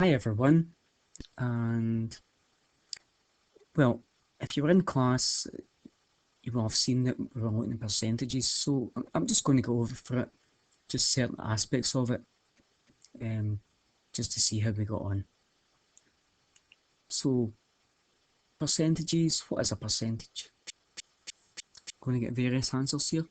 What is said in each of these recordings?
Hi everyone, and well, if you were in class, you will have seen that we're looking at percentages, so I'm just going to go over for it, just certain aspects of it, um, just to see how we got on. So, percentages, what is a percentage? Going to get various answers here.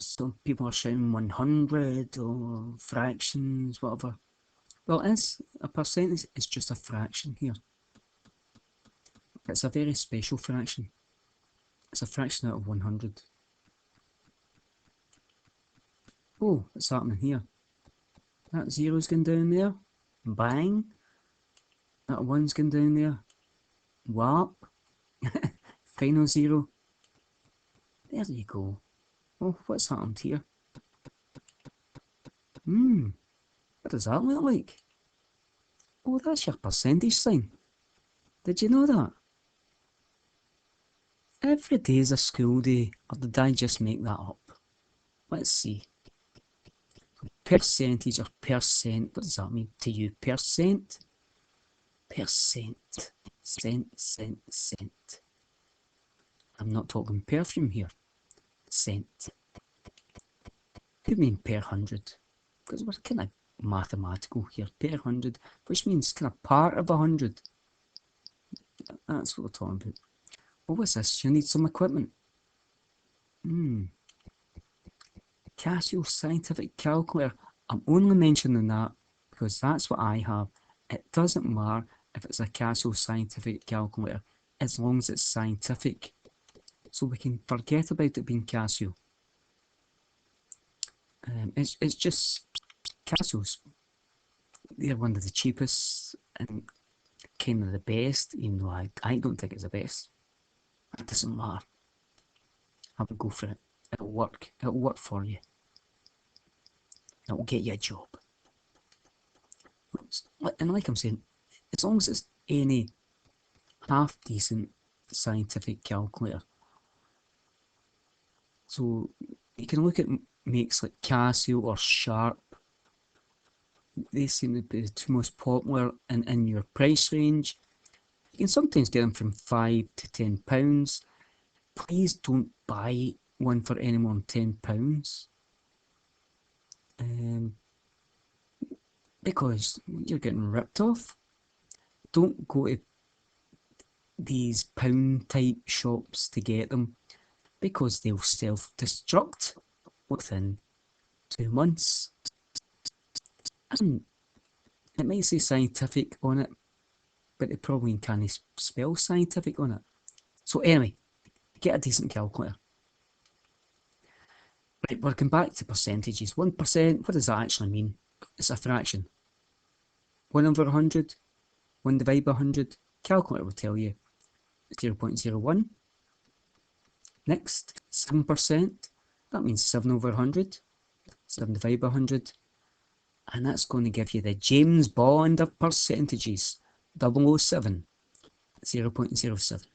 Some people are shouting 100 or fractions, whatever. Well, a percentage is just a fraction here. It's a very special fraction. It's a fraction out of 100. Oh, what's happening here? That zero's going down there. Bang. That one's going down there. Whap. Final zero. There you go. Oh, what's happened here? What does that look like? Oh, that's your percentage sign. Did you know that? Every day is a school day, or did I just make that up? Let's see. Percentage or percent, what does that mean to you? Percent? Percent. Cent. I'm not talking perfume here. Cent. Could mean per 100, because we're kind of mathematical here. Per 100, which means kind of part of 100. That's what we're talking about. Oh, what's this? You need some equipment. Casio Scientific Calculator. I'm only mentioning that because that's what I have. It doesn't matter if it's a Casio Scientific Calculator, as long as it's scientific. So we can forget about it being Casio. It's just Casio's. They're one of the cheapest and kind of the best, even though I don't think it's the best. It doesn't matter. Have a go for it. It'll work. It'll work for you. It'll get you a job. And like I'm saying, as long as it's any half decent scientific calculator. So you can look at makes like Casio or Sharp. They seem to be the two most popular in your price range. You can sometimes get them from £5 to £10. Please don't buy one for any more than £10. Because you're getting ripped off. Don't go to these pound type shops to get them, because they'll self-destruct within 2 months. And it might say scientific on it, but it probably can't spell scientific on it. So anyway, get a decent calculator. Right, we're going back to percentages. 1%, what does that actually mean? It's a fraction. 1 over 100, 1 divided by 100, calculator will tell you 0.01. Next, 7%, that means 7 over 100, 7 divided by 100, and that's going to give you the James Bond of percentages, 007, 0.07.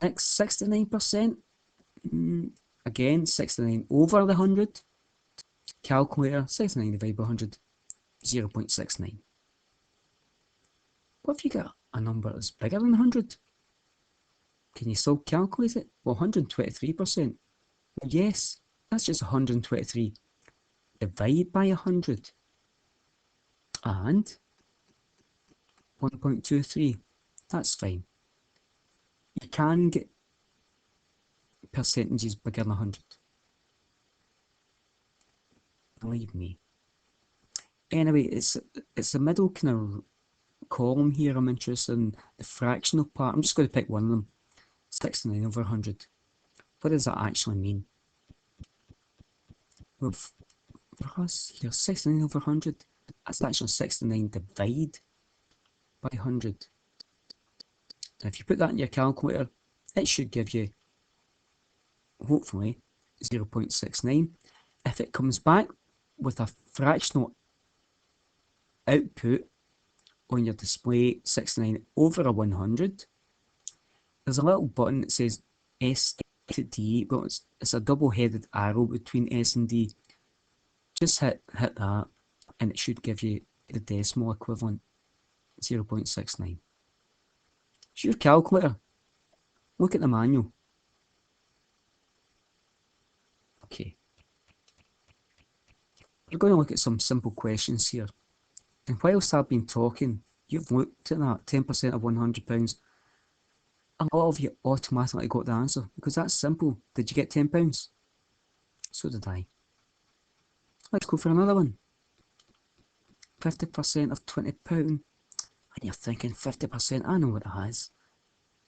Next, 69%, again, 69 over the 100, calculator, 69 divided by 100, 0.69. What if you get a number that's bigger than 100? Can you still calculate it? Well, 123%. Yes, that's just 123. Divide by 100. And 1.23. That's fine. You can get percentages bigger than 100. Believe me. Anyway, it's the middle kind of column here I'm interested in, the fractional part. I'm just going to pick one of them. 69 over 100. What does that actually mean? Well, for us here, 69 over 100, that's actually 69 divided by 100. And if you put that in your calculator, it should give you, hopefully, 0.69. If it comes back with a fractional output on your display, 69 over 100, there's a little button that says S to D. Well, it's a double-headed arrow between S and D. just hit that, and it should give you the decimal equivalent, 0.69. It's your calculator. Look at the manual. Okay. We're going to look at some simple questions here. And whilst I've been talking, you've looked at that 10% of £100. A lot of you automatically got the answer because that's simple. Did you get £10? So did I. Let's go for another one. 50% of £20. And you're thinking 50%, I know what that is.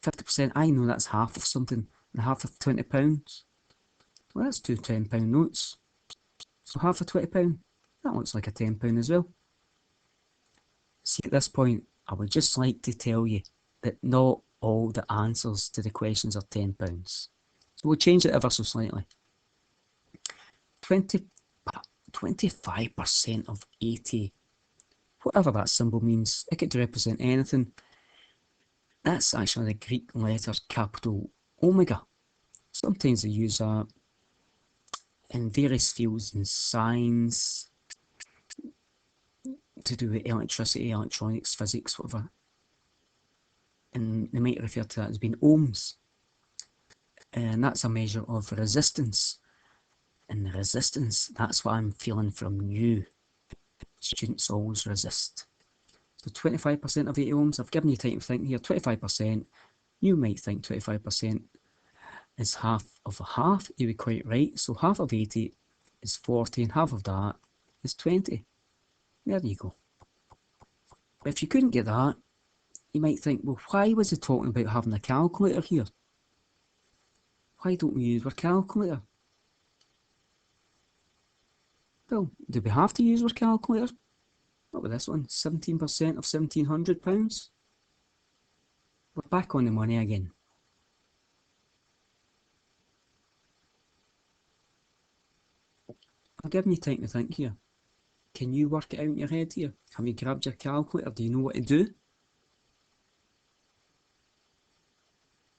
50%, I know that's half of something, and half of £20. Well, that's two £10 notes. So half of £20, that looks like a £10 as well. See, at this point, I would just like to tell you that not all the answers to the questions are £10. So we'll change it ever so slightly. 25% of 80, whatever that symbol means, it could represent anything. That's actually the Greek letter capital Omega. Sometimes they use that in various fields in science, to do with electricity, electronics, physics, whatever. And they might refer to that as being ohms. And that's a measure of resistance. And the resistance, that's what I'm feeling from you. Students always resist. So 25% of 80 ohms, I've given you time to think here, 25%. You might think 25% is half of a half, you'd be quite right. So half of 80 is 40, and half of that is 20. There you go. But if you couldn't get that, you might think, well, why was he talking about having a calculator here? Why don't we use our calculator? Well, do we have to use our calculator? Not with this one, 17% of £1,700. We're back on the money again. I'm giving you time to think here. Can you work it out in your head here? Have you grabbed your calculator? Do you know what to do?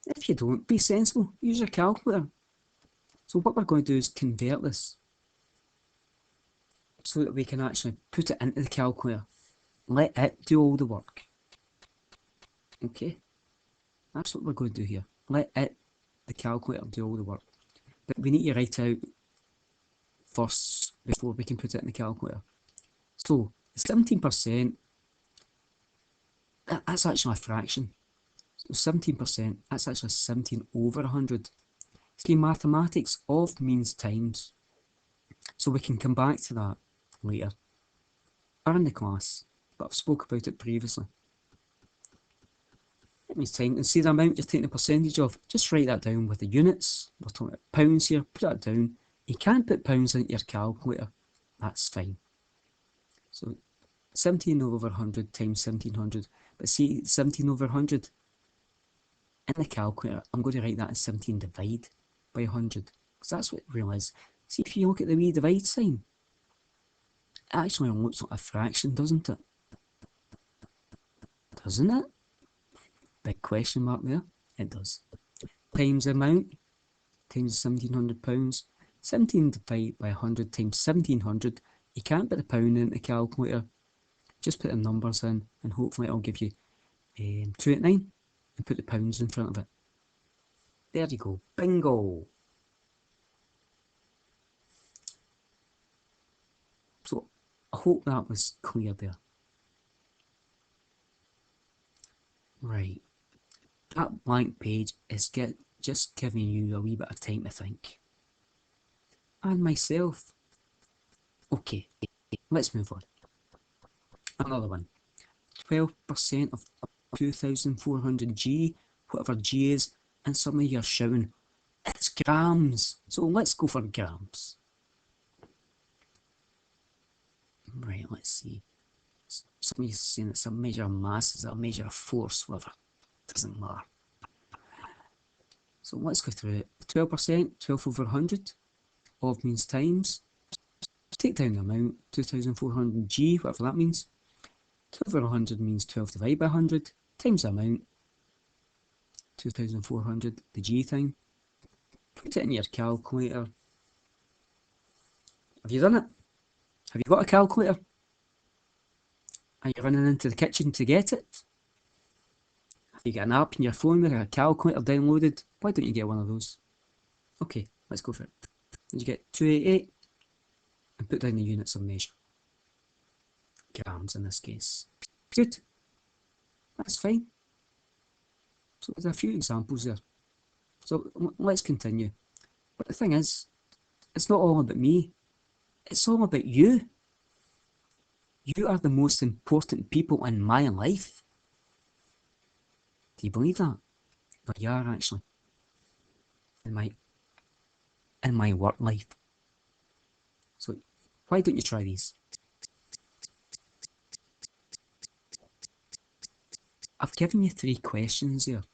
If you don't, be sensible. Use your calculator. So what we're going to do is convert this so that we can actually put it into the calculator. Let it do all the work. Okay? That's what we're going to do here. Let it, the calculator, do all the work. But we need to write out first before we can put it in the calculator. So 17%, that's actually a fraction. So 17%, that's actually 17 over 100. See, mathematics of means times. So we can come back to that later, or in the class, but I've spoke about it previously. It means time, and see the amount you're taking the percentage of, just write that down with the units. We're talking about pounds here, put that down. You can put pounds into your calculator, that's fine. So 17 over 100 times 1700, but see 17 over 100, in the calculator, I'm going to write that as 17 divided by 100, because that's what it really is. See, if you look at the wee divide sign, it actually looks like a fraction, doesn't it? Doesn't it? Big question mark there. It does. Times the amount, times £1,700. 17 divided by 100 times 1700. You can't put the pound in the calculator. Just put the numbers in, and hopefully it'll give you 289, and put the pounds in front of it. There you go. Bingo! So I hope that was clear there. Right. That blank page is just giving you a wee bit of time to think. And myself. Okay, let's move on. Another one. 12% of 2,400 G, whatever G is, and some of you are shouting, it's grams. So let's go for grams. Right, let's see. Some of you are saying it's a measure of mass, it's a measure of force, whatever. Doesn't matter. So let's go through it. 12%, 12 over 100, of means times. Take down the amount, 2,400 G, whatever that means. 12 over 100 means 12 divided by 100, times the amount, 2,400, the G thing. Put it in your calculator. Have you done it? Have you got a calculator? Are you running into the kitchen to get it? Have you got an app in your phone with a calculator downloaded? Why don't you get one of those? Okay, let's go for it. You get 288 and put down the units of measure. Grams in this case. Good. That's fine. So there's a few examples there. So let's continue. But the thing is, it's not all about me. It's all about you. You are the most important people in my life. Do you believe that? No, you are actually. In my work life. So why don't you try these? I've given you 3 questions here.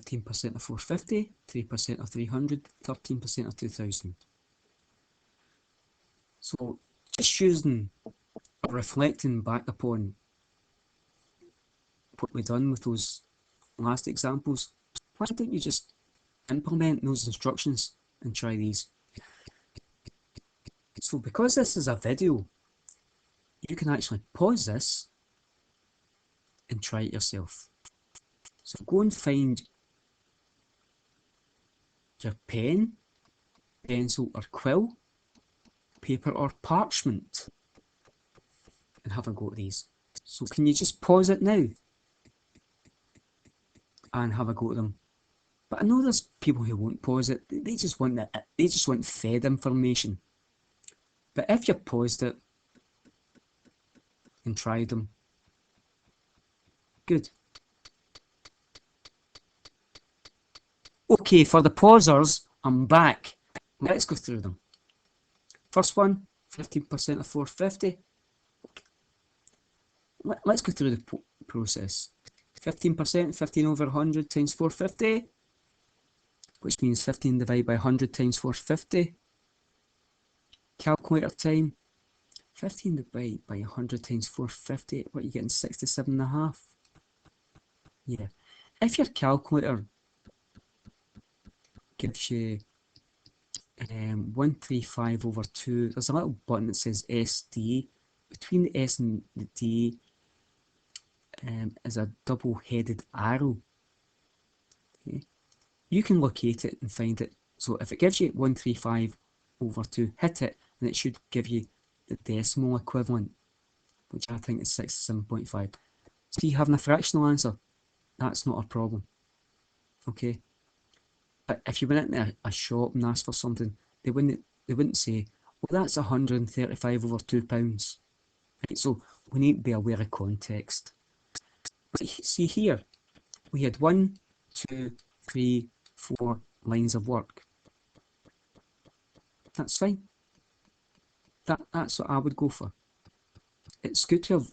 15% of 450, 3% of 300, 13% of 2000. So just using, reflecting back upon what we've done with those last examples, why don't you just implement those instructions and try these? So because this is a video, you can actually pause this and try it yourself. So go and find your pen, pencil or quill, paper or parchment, and have a go at these. So can you just pause it now and have a go at them? But I know there's people who won't pause it. They just want that. They just want fed information. But if you paused it and tried them, good. Okay, for the pausers, I'm back. Let's go through them. First one, 15% of 450. Let's go through the process. 15%, 15 over 100 times 450, which means 15 divided by 100 times 450. Calculator time. 15 divided by 100 times 450, what are you getting? 67.5. Yeah. If your calculator gives you 135 over 2, there's a little button that says SD. Between the S and the D is a double-headed arrow. Okay. You can locate it and find it. So if it gives you 135 over 2, hit it, and it should give you the decimal equivalent, which I think is 67.5. See, having a fractional answer, that's not a problem. Okay. But if you went into a shop and asked for something, they wouldn't say, well, that's 135 over £2. Right? So we need to be aware of context. But see here, we had 1, 2, 3, 4 lines of work. That's fine. That's what I would go for. It's good to have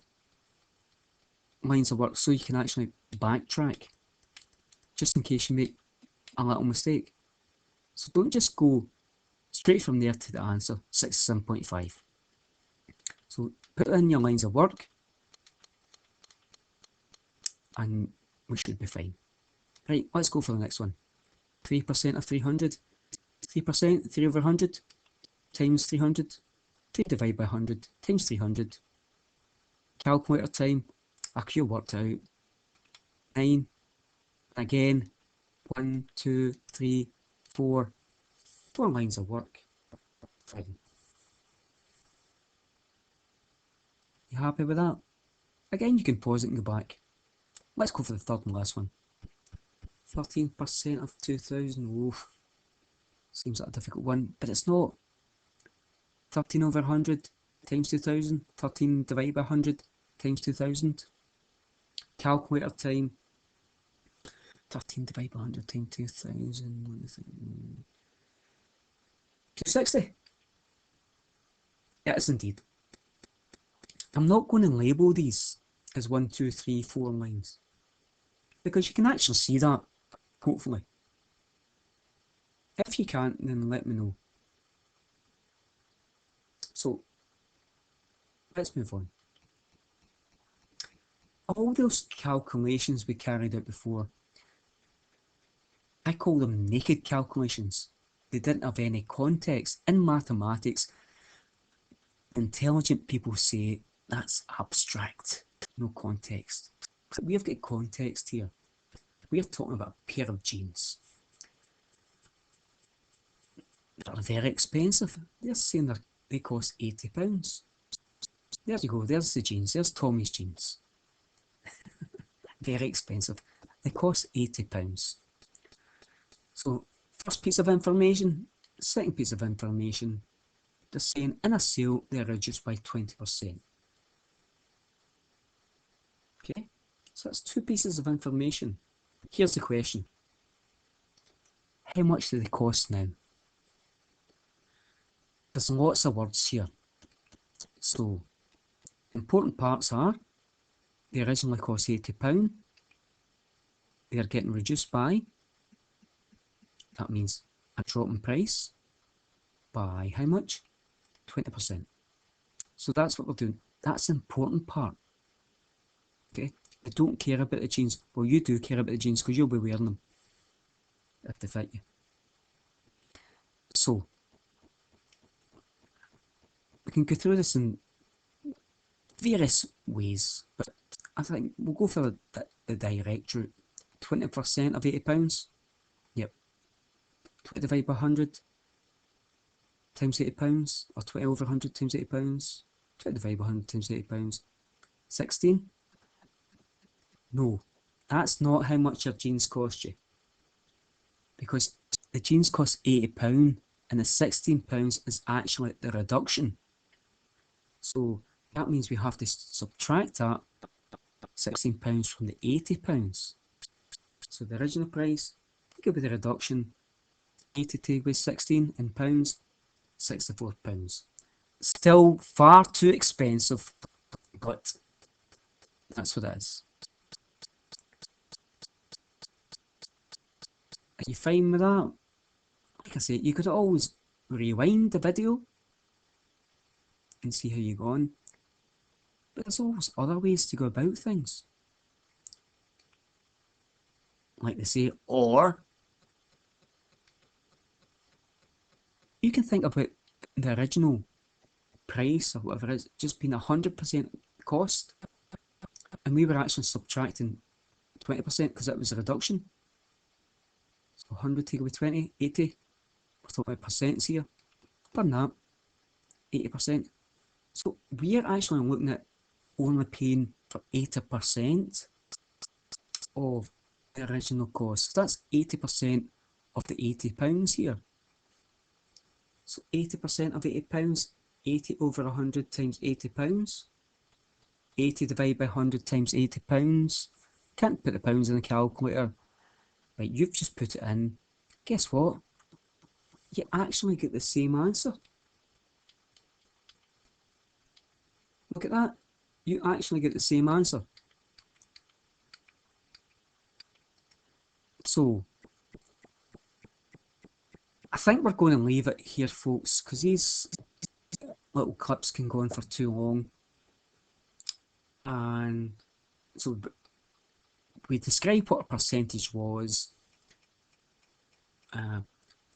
lines of work so you can actually backtrack, just in case you make a little mistake. So don't just go straight from there to the answer, 67.5. So put in your lines of work and we should be fine. Right, let's go for the next one. 3% of 300. 3%, 3 over 100 times 300. 3 divided by 100 times 300. Calculator time. After you worked out. 9. Again. 1, 2, 3, 4. 4 lines of work. Fine. You happy with that? Again, you can pause it and go back. Let's go for the third and last one. 13% of 2000. Oof. Seems like a difficult one, but it's not. 13 over 100 times 2000. 13 divided by 100 times 2000. Calculator time. 13 divided by 100 times 2000. 260. It is indeed. I'm not going to label these as 1, 2, 3, 4 lines, because you can actually see that, hopefully. If you can't, then let me know. So, let's move on. All those calculations we carried out before, I call them naked calculations. they didn't have any context. In mathematics, intelligent people say that's abstract, no context. But we've got context here. We're talking about a pair of jeans. They're very expensive. They're saying they cost £80. There you go, there's the jeans, there's Tommy's jeans. Very expensive. They cost £80. So, first piece of information. Second piece of information, they're saying in a sale they're reduced by 20%. Okay, so that's two pieces of information. Here's the question. How much do they cost now? There's lots of words here. So, important parts are they originally cost £80. They are getting reduced by, that means a drop in price by how much? 20%. So that's what we're doing. That's the important part. Okay, I don't care about the jeans. Well, you do care about the jeans because you'll be wearing them if they fit you. So we can go through this in various ways, but I think we'll go for the direct route. 20% of £80. Yep. 20 divided by 100 times £80, or 20 over 100 times £80. 20 divided by 100 times £80. 16? No, that's not how much your jeans cost you. Because the jeans cost £80 and the £16 is actually the reduction. So that means we have to subtract that £16 from the £80. So the original price, take away the reduction, 80 take away 16 in pounds, £64. Still far too expensive, but that's what it is. Are you fine with that? Like I say, you could always rewind the video and see how you go on. But there's always other ways to go about things. Like they say, or you can think about the original price or whatever it is just being 100% cost, and we were actually subtracting 20% because that was a reduction. So 100 take away 20, 80. We're talking about percents here. Done that, 80%. So we're actually looking at only paying for 80% of the original cost. So that's 80% of the £80 here. So 80% of £80, 80 over 100 times £80. 80 divided by 100 times £80. Can't put the pounds in the calculator. Right, you've just put it in. Guess what? You actually get the same answer. Look at that. You actually get the same answer. So, I think we're going to leave it here, folks, because these little clips can go on for too long. And so we described what a percentage was.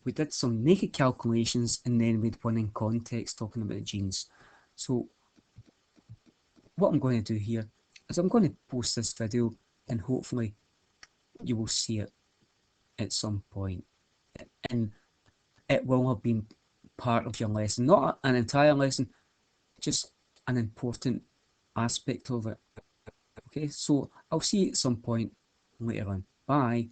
We did some naked calculations, and then we'd one in context talking about the jeans. So what I'm going to do here is I'm going to post this video, and hopefully you will see it at some point, and it will have been part of your lesson, not an entire lesson, just an important aspect of it. Okay, so I'll see you at some point later on. Bye.